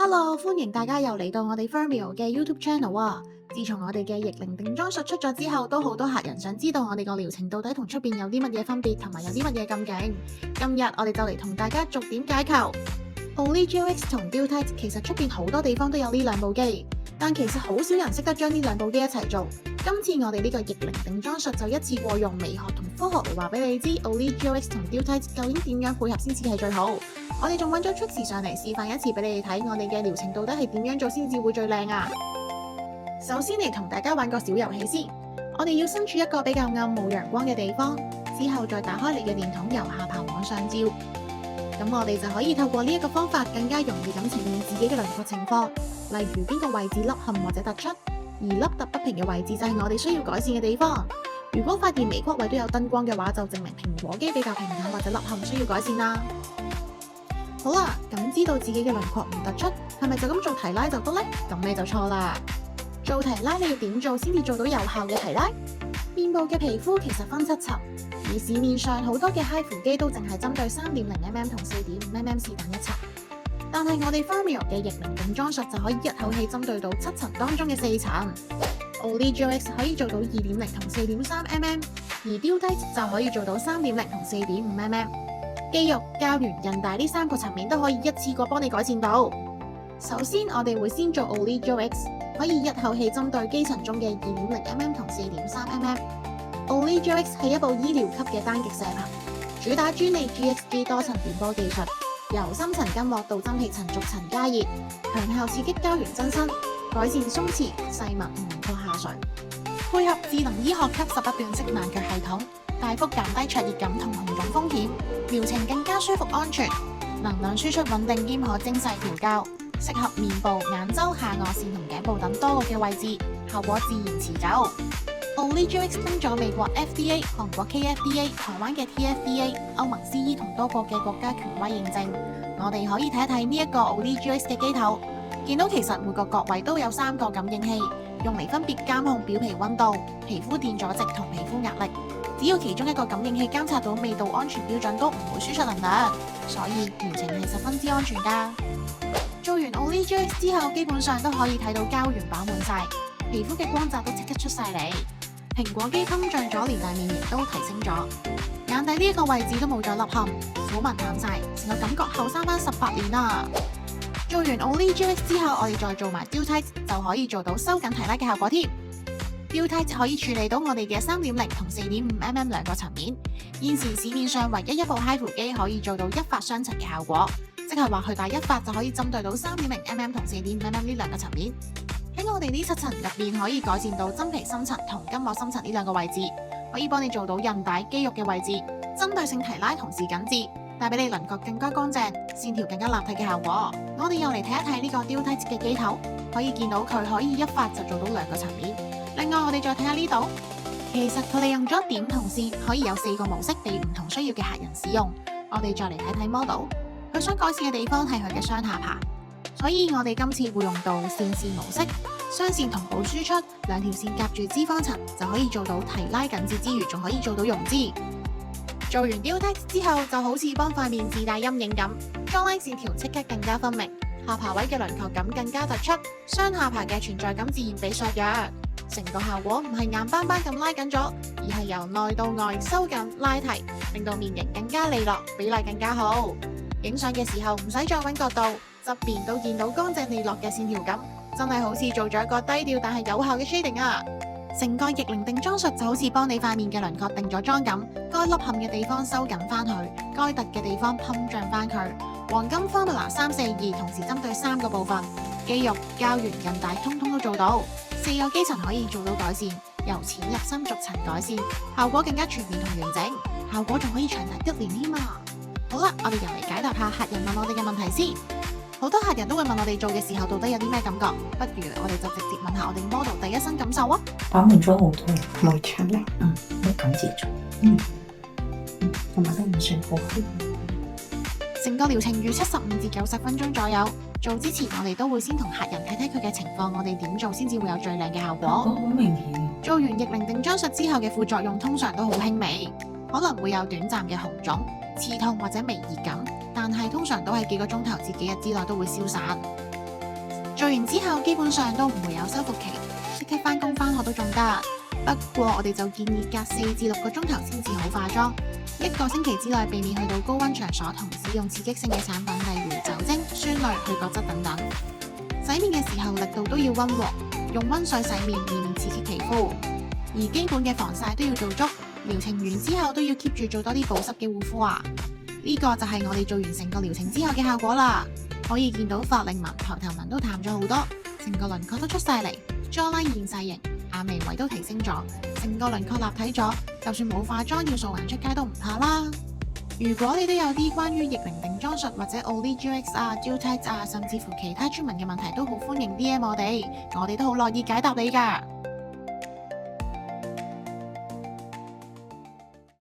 Hello，歡迎大家又嚟到我哋 Fermio 嘅 YouTube Channel 啊！自從我哋嘅逆齡定妝術出咗之後，都好多客人想知道我哋個療程到底同出邊有啲乜嘢分別，同埋有啲乜嘢咁勁。今日我哋就嚟同大家逐點解構。OLYGOX 同 Beautyte 其實出邊好多地方都有呢兩部機，但其實好少人識得將呢兩部機一齊做。今次我哋呢個逆齡定妝術就一次過用微學同科學嚟話俾你知 OLYGOX 同 Beautyte 究竟點樣配合先至係最好。我哋仲揾咗 Trixie 上嚟示範一次俾你哋睇，我哋嘅療程到底係點樣做先至會最靚啊！首先嚟同大家玩個小遊戲先，我哋要身處一個比較暗冇陽光嘅地方，之後再打開你嘅電筒由下巴往上照，咁我哋就可以透過呢一個方法更加容易咁呈現自己嘅輪廓情況，例如邊個位置凹陷或者突出，而凹凸不平嘅位置就係我哋需要改善嘅地方。如果發現微曲位都有燈光嘅話，就證明蘋果肌比較平坦或者凹陷需要改善啦。好啦，咁知道自己嘅輪廓唔突出，係咪就咁做提拉就得呢？咁你就錯啦。做提拉你要點做先至做到有效嘅提拉？面部嘅皮膚其實分7層，而市面上好多嘅 HIFU 機都淨係針對3.0mm 同4.5mm 是但一層，但係我哋 Fermio 嘅逆齡定妝術就可以一口氣針對到7層當中嘅4層。OLYGOX 可以做到2.0同4.3mm， 而 Beautyte 就可以做到3.0同4.5mm。肌肉、膠原、韌帶呢3個層面都可以一次過幫你改善到。首先，我哋會先做 OLYGOX， 可以一口氣針對基層中嘅2.0mm 同4.3mm。OLYGOX 係一部醫療級嘅單極射頻，主打專利 GXG 多層電波技術，由深層筋膜到真皮層逐層加熱，強效刺激膠原增生，改善鬆弛、細密同輪廓下垂，配合智能醫學級11段式慢腳系統，大幅減低灼熱感同紅腫風險，療程更加舒服安全，能量輸出穩定兼可精細調校，適合面部、眼周、下顎線同頸部等多個嘅位置，效果自然持久。OLYGOX 經咗美國 FDA、韓國 KFDA、台灣嘅 TFDA、歐盟 CE 同多個嘅國家權威認證。我哋可以睇一睇呢一個 OLYGOX 嘅機頭，見到其實每個角位都有3個感應器，用嚟分別監控表皮溫度、皮膚電阻值同皮膚壓力。只要其中一個感應器監察到味道安全標準，都唔會輸出能量，所以療程係十分之安全㗎。做完 OLYGOX 之後，基本上都可以睇到膠原飽滿晒，皮膚嘅光澤都即刻出晒嚟。蘋果肌膨脹咗，連帶面型都提升咗，眼底呢一個位置都冇咗凹陷，虎紋淡晒，成個感覺後生返18年啦。做完 OLYGOX 之後，我哋再做埋 Beautyte 就可以做到收緊提拉嘅效果添。Beautyte 可以處理到我哋嘅3.0同4.5mm 兩個層面，現時市面上唯一一部 HIFU 機可以做到一發雙層嘅效果，即係話佢打一發就可以針對到3.0mm 同4.5mm 呢兩個層面。喺我哋呢7層入邊，可以改善到真皮深層同筋膜深層呢兩個位置，可以幫你做到韌帶、肌肉嘅位置，針對性提拉同時緊緻，帶俾你輪廓更加乾淨、線條更加立體嘅效果。我哋又嚟睇一睇呢個 Beautyte 嘅機頭，可以見到佢可以一發就做到兩個層面。另外，我哋再睇下呢度，其實佢哋用咗點同線，可以有4個模式俾唔同需要嘅客人使用。我哋再嚟睇睇 model， 佢想改善嘅地方係佢嘅雙下巴，所以我哋今次會用到線模式，雙線同步輸出，兩條線夾住脂肪層就可以做到提拉緊緻之餘，仲可以做到溶脂。做完 Beautyte 之後，就好似幫塊面自帶陰影咁，妝拉線條即刻更加分明，下巴位嘅輪廓感更加突出，雙下巴嘅存在感自然被削弱。成個效果唔係硬邦邦咁拉緊咗，而係由內到外收緊拉提，令到面型更加利落，比例更加好。影相嘅時候唔使再揾角度，側邊都見到乾淨利落嘅線條感，真係好似做咗一個低調但係有效嘅 shading 啊！成個逆齡定妝術就好似幫你塊面嘅輪廓定咗妝咁，該凹陷嘅地方收緊翻佢，該凸嘅地方膨脹翻佢。黃金 Formula 342同時針對3個部分，肌肉、膠原、韌帶通通都做到。4個基層可以做到改善，由淺入深逐層改善，效果更加全面同完整，效果仲可以長達1年添啊！好啦，我哋又嚟解答下客人問我哋嘅問題先。好多客人都會問我哋做嘅時候到底有啲咩感覺，不如我哋就直接問下我哋 model 第一身感受啊！飽滿咗好多，冇出嚟，都感謝咗，同埋都唔算好黑。成個療程預75至90分鐘左右。做之前，我哋都會先同客人睇睇佢嘅情況，我哋點做先至會有最靚嘅效果。好明顯。做完逆齡定妝術之後嘅副作用通常都好輕微，可能會有短暫嘅紅腫、刺痛或者微熱感，但係通常都係幾個鐘頭至幾日之內都會消散。做完之後基本上都唔會有修復期，即刻返工返學都仲得。不過我哋就建議隔4至6個鐘頭先至好化妝，1個星期之內避免去到高溫場所同使用刺激性嘅產品，例如酒精、酸類、去角質等等。洗面嘅時候力度都要溫和，用溫水洗面以免刺激皮膚。而基本嘅防曬都要做足，療程完之後都要 keep 住做多啲保濕嘅護膚啊。呢個就係我哋做完成個療程之後嘅效果啦，可以見到法令紋、抬頭紋都淡咗好多，成個輪廓都出晒嚟，jawline 現晒形，眼眉位都提升咗，成個輪廓立體咗，就算冇化妝要素顏出街都唔怕啦。如果你都有啲關於逆齡定妝術或者 OLYGX 啊、Dutex 啊，甚至乎其他專門嘅問題，都好歡迎 DM 我哋都好樂意解答你㗎。